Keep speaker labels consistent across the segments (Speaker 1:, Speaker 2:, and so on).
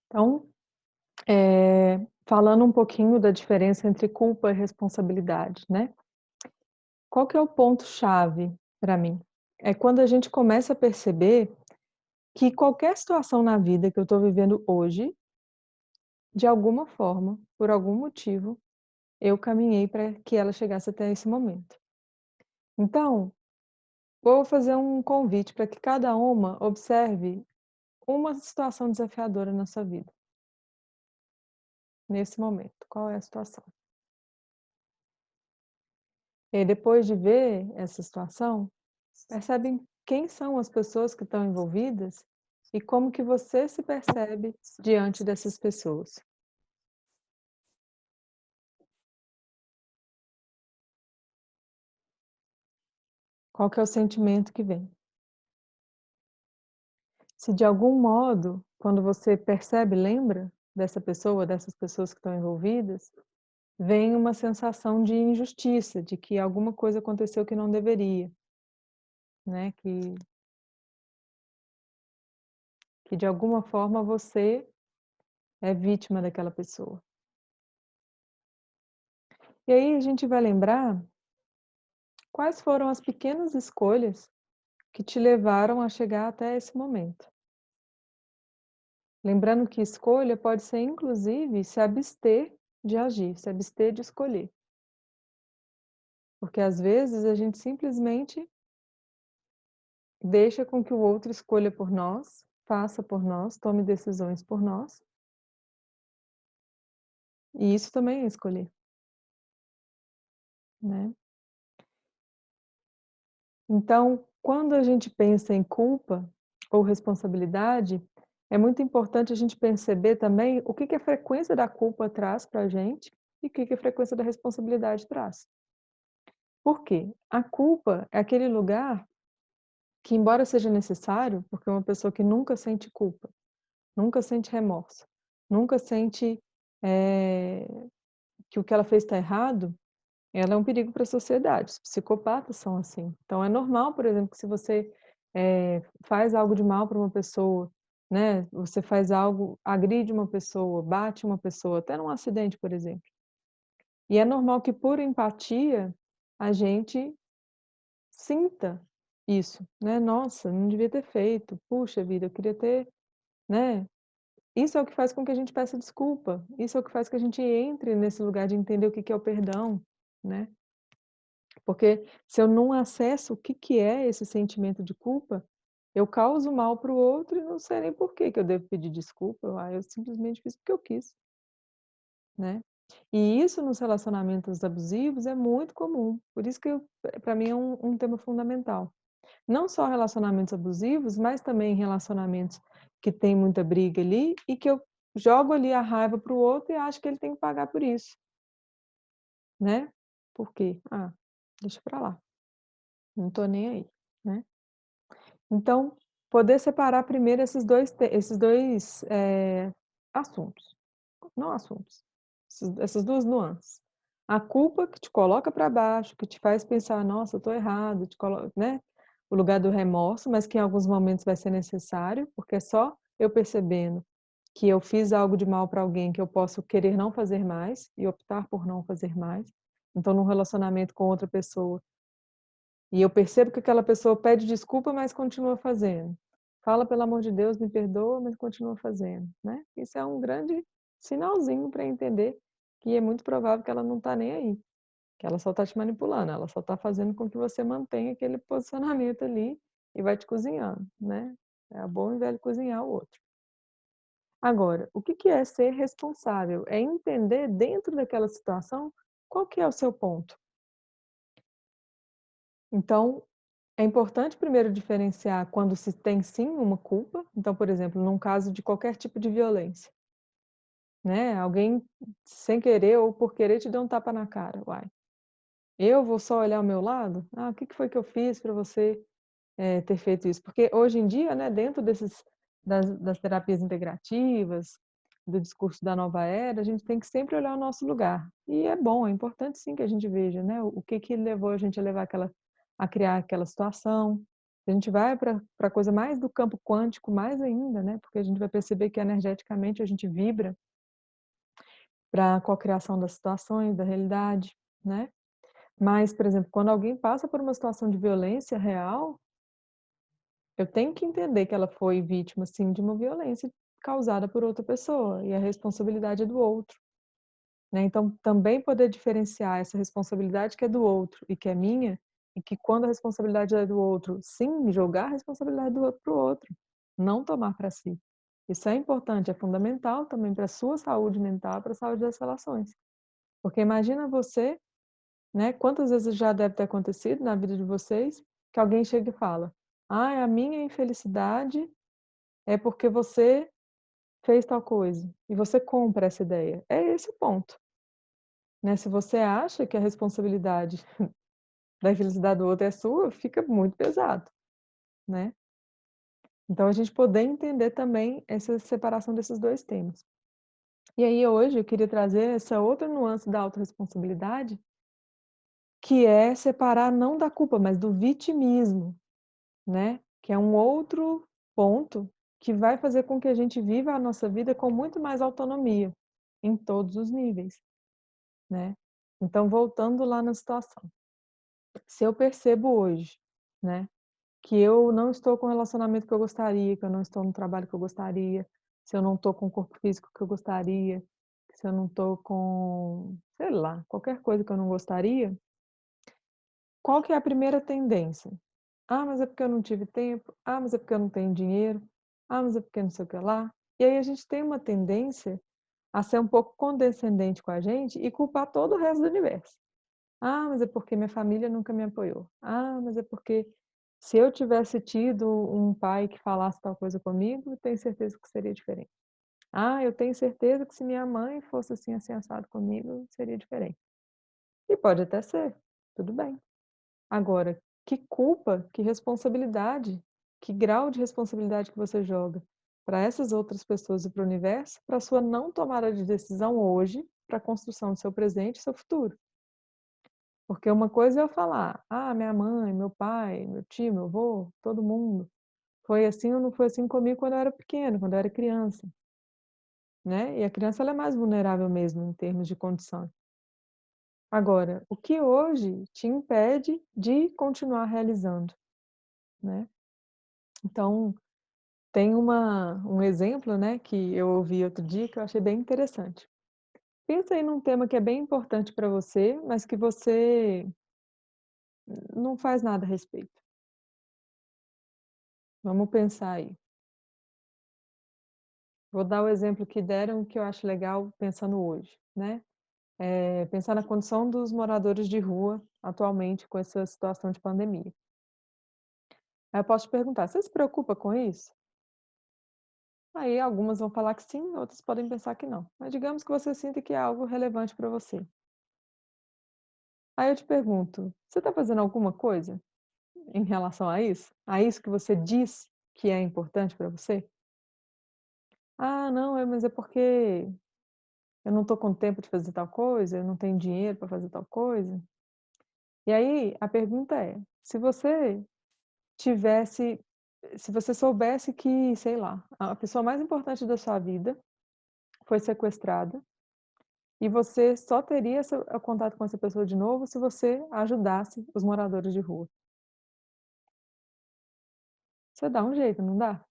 Speaker 1: Então, falando um pouquinho da diferença entre culpa e responsabilidade, né. Qual que é o ponto-chave para mim? É quando a gente começa a perceber que qualquer situação na vida que eu estou vivendo hoje, de alguma forma, por algum motivo, eu caminhei para que ela chegasse até esse momento. Então, vou fazer um convite para que cada uma observe uma situação desafiadora na sua vida, nesse momento. Qual é a situação? E aí, depois de ver essa situação, percebem quem são as pessoas que estão envolvidas e como que você se percebe diante dessas pessoas. Qual que é o sentimento que vem? Se de algum modo, quando você percebe, lembra dessa pessoa, dessas pessoas que estão envolvidas, vem uma sensação de injustiça, de que alguma coisa aconteceu que não deveria, né, que de alguma forma você é vítima daquela pessoa. E aí a gente vai lembrar quais foram as pequenas escolhas que te levaram a chegar até esse momento. Lembrando que escolha pode ser inclusive se abster de agir, se abster de escolher, porque às vezes a gente simplesmente deixa com que o outro escolha por nós, faça por nós, tome decisões por nós, e isso também é escolher, né. Então, quando a gente pensa em culpa ou responsabilidade, é muito importante a gente perceber também o que que a frequência da culpa traz para a gente e o que que a frequência da responsabilidade traz. Por quê? A culpa é aquele lugar que, embora seja necessário, porque uma pessoa que nunca sente culpa, nunca sente remorso, nunca sente, eh, que o que ela fez está errado, ela é um perigo para a sociedade. Os psicopatas são assim. Então é normal, por exemplo, que se você, faz algo de mal para uma pessoa, né, você faz algo, agride uma pessoa, bate uma pessoa, até num acidente, por exemplo. E é normal que, por empatia, a gente sinta isso, né, "Nossa, não devia ter feito. Puxa vida, eu queria ter", né. Isso é o que faz com que a gente peça desculpa, isso é o que faz que a gente entre nesse lugar de entender o que que é o perdão, né. Porque se eu não acesso o que que é esse sentimento de culpa, eu causo mal para o outro e não sei nem por que que eu devo pedir desculpa. Eu simplesmente fiz porque eu quis, né. E isso nos relacionamentos abusivos é muito comum, por isso que para mim é um tema fundamental. Não só relacionamentos abusivos, mas também relacionamentos que tem muita briga ali e que eu jogo ali a raiva para o outro e acho que ele tem que pagar por isso, né. Por quê? Ah, deixa pra lá, não tô nem aí, né. Então, poder separar primeiro esses dois assuntos, não assuntos, essas 2 nuances. A culpa que te coloca para baixo, que te faz pensar: "Nossa, eu tô errado", te colo né, o lugar do remorso, mas que em alguns momentos vai ser necessário, porque é só eu percebendo que eu fiz algo de mal para alguém que eu posso querer não fazer mais e optar por não fazer mais. Então, num relacionamento com outra pessoa e eu percebo que aquela pessoa pede desculpa, mas continua fazendo. Fala: "Pelo amor de Deus, me perdoa", mas continua fazendo, né. Isso é um grande sinalzinho para entender que é muito provável que ela não está nem aí, que ela só está te manipulando, ela só está fazendo com que você mantenha aquele posicionamento ali e vai te cozinhando, né. É o bom e velho cozinhar o outro. Agora, o que que é ser responsável? É entender dentro daquela situação qual que é o seu ponto. Então, é importante primeiro diferenciar quando se tem sim uma culpa, então, por exemplo, num caso de qualquer tipo de violência, né, alguém sem querer ou por querer te deu um tapa na cara, uai, eu vou só olhar o meu lado? "Ah, o que que foi que eu fiz para você, ter feito isso?" Porque hoje em dia, né, dentro das terapias integrativas, do discurso da nova era, a gente tem que sempre olhar o nosso lugar. E é bom, é importante sim que a gente veja, né, o que que levou a gente a levar aquela a criar aquela situação, A gente vai para a coisa mais do campo quântico, mais ainda, né, porque a gente vai perceber que energeticamente a gente vibra para a cocriação das situações, da realidade, né. Mas, por exemplo, quando alguém passa por uma situação de violência real, eu tenho que entender que ela foi vítima, sim, de uma violência causada por outra pessoa, e a responsabilidade é do outro, né. Então, também poder diferenciar essa responsabilidade que é do outro e que é minha, e que quando a responsabilidade é do outro, sim, jogar a responsabilidade do outro para o outro, não tomar para si. Isso é importante, é fundamental também para a sua saúde mental, para a saúde das relações. Porque imagina você, né, quantas vezes já deve ter acontecido na vida de vocês, que alguém chega e fala: "Ai, a minha infelicidade é porque você fez tal coisa", e você compra essa ideia. É esse o ponto, né, se você acha que a responsabilidade da infelicidade do outro é sua, fica muito pesado, né. Então a gente poder entender também essa separação desses 2 temas. E aí hoje eu queria trazer essa outra nuance da autorresponsabilidade, que é separar não da culpa, mas do vitimismo. Né, que é um outro ponto que vai fazer com que a gente viva a nossa vida com muito mais autonomia, em todos os níveis, né. Então voltando lá na situação, se eu percebo hoje, né, que eu não estou com o relacionamento que eu gostaria, que eu não estou no trabalho que eu gostaria, se eu não estou com o corpo físico que eu gostaria, se eu não estou com, sei lá, qualquer coisa que eu não gostaria, qual que é a primeira tendência? "Ah, mas é porque eu não tive tempo. Ah, mas é porque eu não tenho dinheiro. Ah, mas é porque não sei o que lá". E aí a gente tem uma tendência a ser um pouco condescendente com a gente e culpar todo o resto do universo. "Ah, mas é porque minha família nunca me apoiou. Ah, mas é porque se eu tivesse tido um pai que falasse tal coisa comigo, eu tenho certeza que seria diferente. Ah, eu tenho certeza que se minha mãe fosse assim, assim, assado comigo, seria diferente". E pode até ser, tudo bem. Agora, que culpa, que responsabilidade, que grau de responsabilidade que você joga para essas outras pessoas e para o universo, para sua não tomada de decisão hoje, para a construção do seu presente e seu futuro. Porque uma coisa é eu falar: "Ah, minha mãe, meu pai, meu tio, meu avô, todo mundo foi assim ou não foi assim comigo quando eu era pequeno, quando eu era criança", né. E a criança ela é mais vulnerável mesmo em termos de condição. Agora, o que hoje te impede de continuar realizando, né. Então, tem um exemplo, né, que eu ouvi outro dia que eu achei bem interessante. Pensa aí num tema que é bem importante para você, mas que você não faz nada a respeito. Vamos pensar aí. Vou dar o exemplo que deram, que eu acho legal pensando hoje, né. Pensar na condição dos moradores de rua atualmente com essa situação de pandemia. Aí eu posso te perguntar: "Você se preocupa com isso?" Aí algumas vão falar que sim, outras podem pensar que não. Mas digamos que você sinta que é algo relevante para você. Aí eu te pergunto, você está fazendo alguma coisa em relação a isso? A isso que você diz que é importante para você? "Ah, não, mas é porque eu não estou com tempo de fazer tal coisa, eu não tenho dinheiro para fazer tal coisa". E aí a pergunta é, tivesse se você soubesse que, sei lá, a pessoa mais importante da sua vida foi sequestrada e você só teria contato com essa pessoa de novo se você ajudasse os moradores de rua. Você dá um jeito, não dá?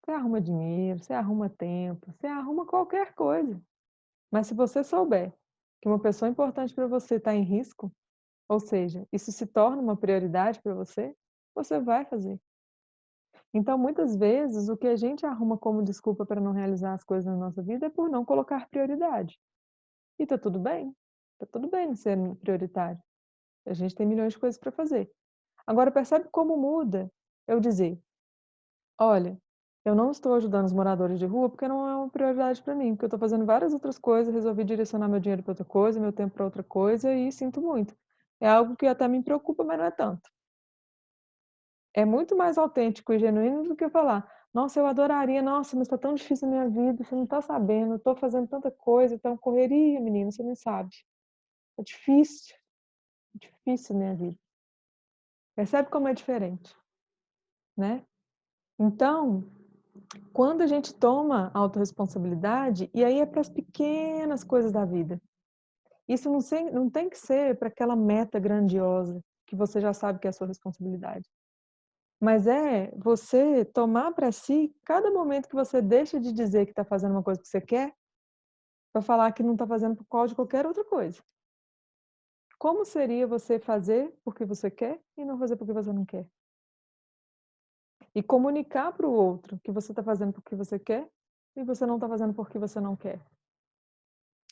Speaker 1: Você arruma dinheiro, você arruma tempo, você arruma qualquer coisa. Mas se você souber que uma pessoa importante para você está em risco, ou seja, isso se torna uma prioridade para você, você vai fazer. Então, muitas vezes, o que a gente arruma como desculpa para não realizar as coisas na nossa vida é por não colocar prioridade. E tá tudo bem não ser prioritário. A gente tem milhões de coisas para fazer. Agora percebe como muda eu dizer: "Olha, eu não estou ajudando os moradores de rua, porque não é uma prioridade para mim, porque eu estou fazendo várias outras coisas, resolvi direcionar meu dinheiro para outra coisa, meu tempo para outra coisa e sinto muito. É algo que até me preocupa, mas não é tanto". É muito mais autêntico e genuíno do que falar: "Nossa, eu adoraria, nossa, mas está tão difícil a minha vida, você não está sabendo, eu estou fazendo tanta coisa, tá uma correria menino, você não sabe. É difícil a minha vida". Percebe como é diferente, né? Então, quando a gente toma autorresponsabilidade, e aí é para as pequenas coisas da vida. Isso não tem que ser para aquela meta grandiosa, que você já sabe que é a sua responsabilidade. Mas é você tomar para si cada momento que você deixa de dizer que está fazendo uma coisa que você quer, para falar que não está fazendo por causa de qualquer outra coisa. Como seria você fazer porque você quer e não fazer porque você não quer? E comunicar para o outro que você está fazendo porque você quer e você não está fazendo porque você não quer.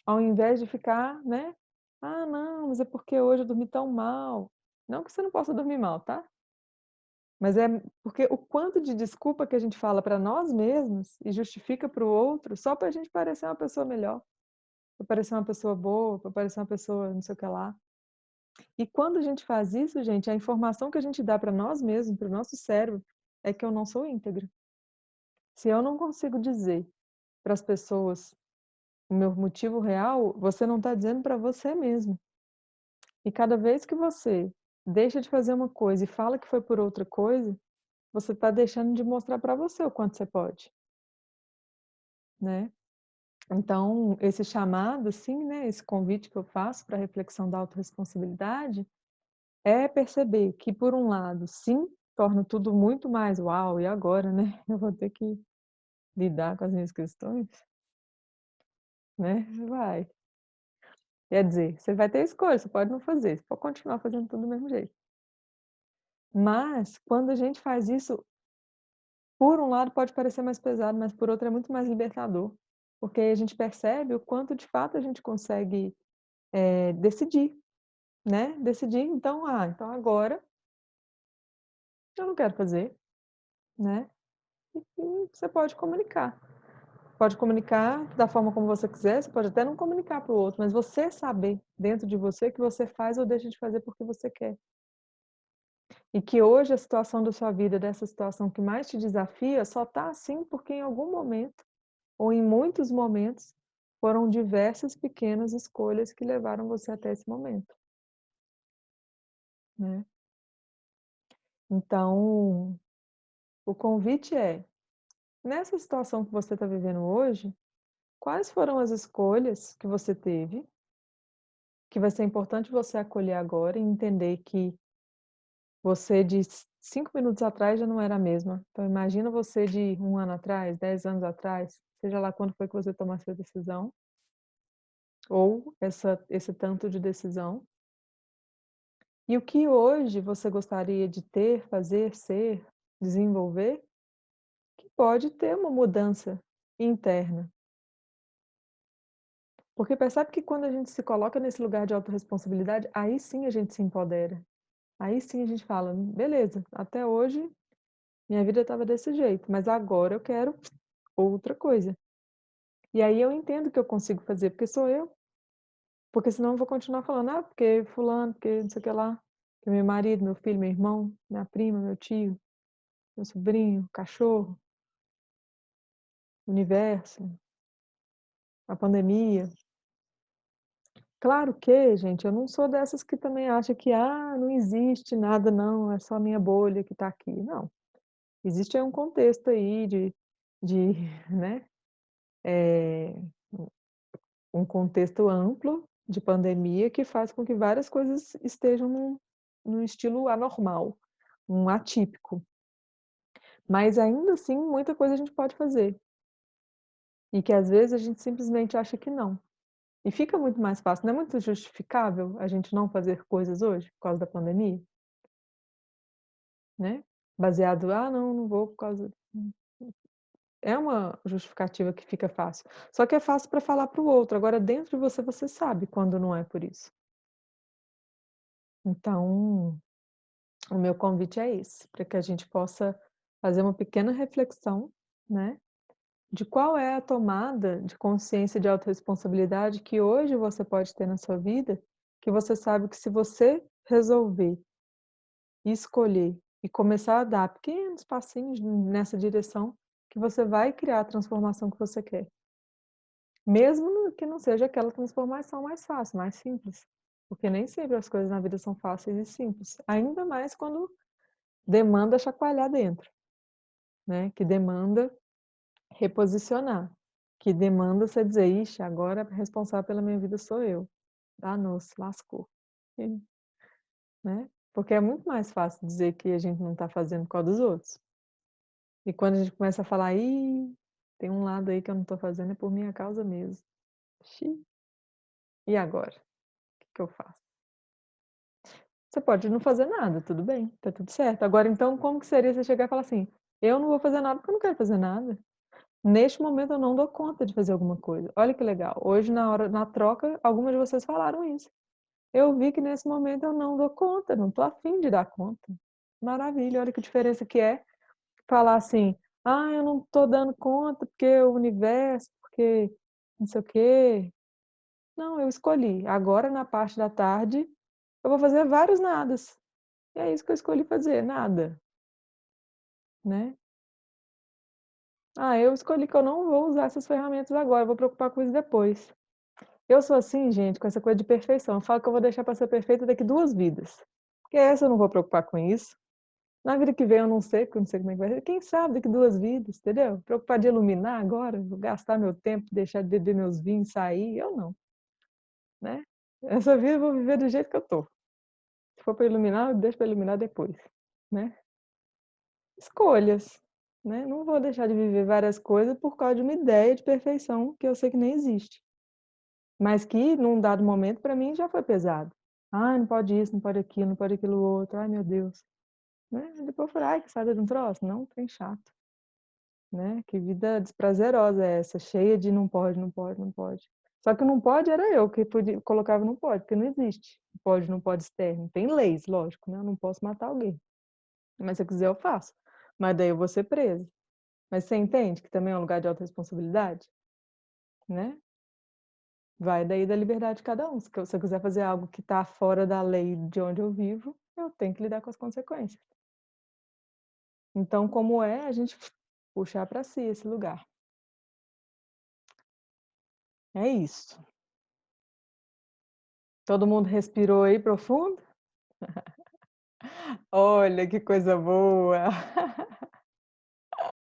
Speaker 1: Ao invés de ficar, né: "Ah, não, mas é porque hoje eu dormi tão mal". Não que você não possa dormir mal, tá? Mas é porque o quanto de desculpa que a gente fala para nós mesmos e justifica para o outro, só para a gente parecer uma pessoa melhor, para parecer uma pessoa boa, para parecer uma pessoa não sei o que lá. E quando a gente faz isso, gente, a informação que a gente dá para nós mesmos, para o nosso cérebro, é que eu não sou íntegra. Se eu não consigo dizer para as pessoas o meu motivo real, você não está dizendo para você mesmo. E cada vez que você deixa de fazer uma coisa e fala que foi por outra coisa, você está deixando de mostrar para você o quanto você pode, né. Então, esse chamado, assim, né, esse convite que eu faço para a reflexão da autorresponsabilidade, é perceber que, por um lado, sim, torna tudo muito mais "uau, e agora, né, eu vou ter que lidar com as minhas questões", né, vai. Quer dizer, você vai ter escolha, você pode não fazer, você pode continuar fazendo tudo do mesmo jeito. Mas, quando a gente faz isso, por um lado pode parecer mais pesado, mas por outro é muito mais libertador, porque aí a gente percebe o quanto de fato a gente consegue, decidir, né, decidir então: "Ah, então agora eu não quero fazer", né, e você pode comunicar da forma como você quiser, você pode até não comunicar para o outro, mas você saber dentro de você que você faz ou deixa de fazer porque você quer. E que hoje a situação da sua vida, dessa situação que mais te desafia, só está assim porque em algum momento, ou em muitos momentos, foram diversas pequenas escolhas que levaram você até esse momento, né. Então, o convite é, nessa situação que você está vivendo hoje, quais foram as escolhas que você teve, que vai ser importante você acolher agora e entender que você de 5 minutos atrás já não era a mesma. Então imagina você de 1 ano atrás, 10 anos atrás, seja lá quando foi que você tomou essa decisão, ou esse tanto de decisão. E o que hoje você gostaria de ter, fazer, ser, desenvolver, que pode ter uma mudança interna. Porque percebe que quando a gente se coloca nesse lugar de autorresponsabilidade, aí sim a gente se empodera. Aí sim a gente fala: beleza, até hoje minha vida estava desse jeito, mas agora eu quero outra coisa". E aí eu entendo que eu consigo fazer, porque sou eu, porque senão eu vou continuar falando: "Ah, porque fulano, porque não sei o que lá, porque meu marido, meu filho, meu irmão, minha prima, meu tio, meu sobrinho, cachorro, universo, a pandemia". Claro que, gente, eu não sou dessas que também acha que: "Ah, não existe nada não, é só a minha bolha que está aqui". Não, existe aí um contexto aí de, né, eh um contexto amplo de pandemia que faz com que várias coisas estejam num estilo anormal, um atípico. Mas ainda assim, muita coisa a gente pode fazer, e que às vezes a gente simplesmente acha que não. E fica muito mais fácil, não é muito justificável a gente não fazer coisas hoje, por causa da pandemia, né, baseado: "Ah não, não vou por causa". É uma justificativa que fica fácil. Só que é fácil para falar para o outro, agora dentro de você, você sabe quando não é por isso. Então o meu convite é esse, para que a gente possa fazer uma pequena reflexão, né, de qual é a tomada de consciência de autorresponsabilidade que hoje você pode ter na sua vida, que você sabe que se você resolver, escolher e começar a dar pequenos passinhos nessa direção, que você vai criar a transformação que você quer. Mesmo que não seja aquela transformação mais fácil, mais simples, porque nem sempre as coisas na vida são fáceis e simples, ainda mais quando demanda chacoalhar dentro, né, que demanda reposicionar, que demanda você dizer: "Ixi, agora a responsável pela minha vida sou eu. Danou-se, lascou", e, né, porque é muito mais fácil dizer que a gente não está fazendo por causa dos outros. E quando a gente começa a falar: "Ih, tem um lado aí que eu não estou fazendo é por minha causa mesmo. Xi, e agora? O que que eu faço?". Você pode não fazer nada, tudo bem, tá tudo certo. Agora então como que seria você chegar e falar assim: "Eu não vou fazer nada porque eu não quero fazer nada. Neste momento eu não dou conta de fazer alguma coisa". Olha que legal, hoje na troca, algumas de vocês falaram isso. "Eu vi que nesse momento eu não dou conta, não tô afim de dar conta". Maravilha, olha que diferença que é falar assim: "Ah, eu não tô dando conta porque o universo, porque não sei o quê". Não, eu escolhi. Agora na parte da tarde, eu vou fazer vários nadas. E é isso que eu escolhi fazer, nada, né. "Ah, eu escolhi que eu não vou usar essas ferramentas agora, eu vou preocupar com isso depois". Eu sou assim, gente, com essa coisa de perfeição, eu falo que eu vou deixar para ser perfeita daqui 2 vidas, porque essa eu não vou preocupar com isso. Na vida que vem eu não sei, porque eu não sei como é que vai ser, quem sabe daqui 2 vidas, entendeu? Preocupar de iluminar agora, vou gastar meu tempo, deixar de beber meus vinhos, sair, eu não, né. Essa vida eu vou viver do jeito que eu tô. Se for para iluminar, eu deixo para iluminar depois, né. Escolhas, né, não vou deixar de viver várias coisas por causa de uma ideia de perfeição que eu sei que nem existe, mas que num dado momento para mim já foi pesado. "Ai, não pode isso, não pode aquilo, não pode aquilo outro, ai meu Deus", né, depois eu falei: "Ai, que sabe de um troço? Não, trem chato", né, que vida desprazerosa é essa, cheia de não pode, não pode, não pode. Só que o não pode era eu que podia colocava não pode, porque não existe pode, não pode externo, tem leis, lógico, né, eu não posso matar alguém, mas se eu quiser eu faço, mas daí eu vou ser presa. Mas você entende que também é um lugar de autorresponsabilidade, né? Vai daí da liberdade de cada um. Se eu quiser fazer algo que está fora da lei de onde eu vivo, eu tenho que lidar com as consequências. Então, como é a gente puxar para si esse lugar? É isso. Todo mundo respirou aí profundo? Olha que coisa boa.